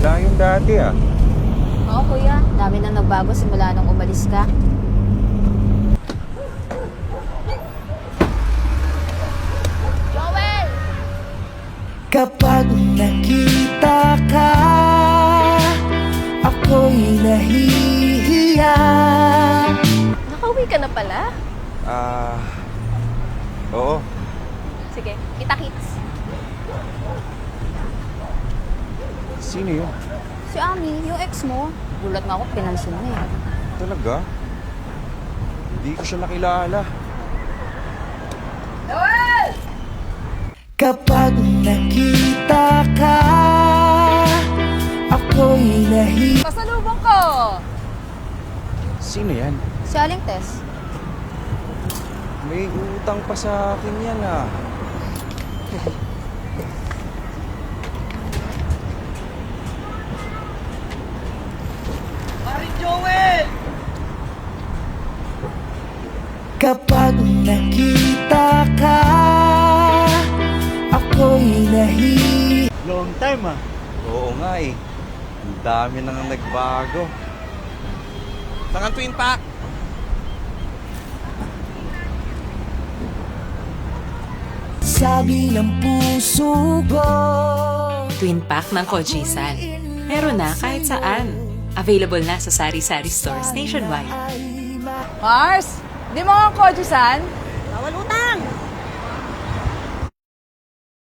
Wala yung dati ah. Oo, kuya. Dami nang nagbago simula nung umalis ka. Joel! Kapag nakita ka, ako'y nahihiya. Nakauwi ka na pala? Oo. Sige, kita-kits. Sino yun? Si Ami, yung ex mo. Gulat nga ako, pinansin na eh. Talaga? Hindi ko siya nakilala. Kapag nakita ka, ako'y nahihiya. Pasalubong ko! Sino yan? Si Aling Tess. May utang pa sa akin yan ah. Kapag nakita ka, ako'y nahihiya. Long time ah. Oo nga eh. Ang dami nang nagbago. Saan ang Twin Pack? Sabi ng puso ko, Twin pack ng Kojisan. Meron na kahit saan. Available na sa sari-sari stores nationwide. Mars, di mo ang Kojisan? Bawal utang!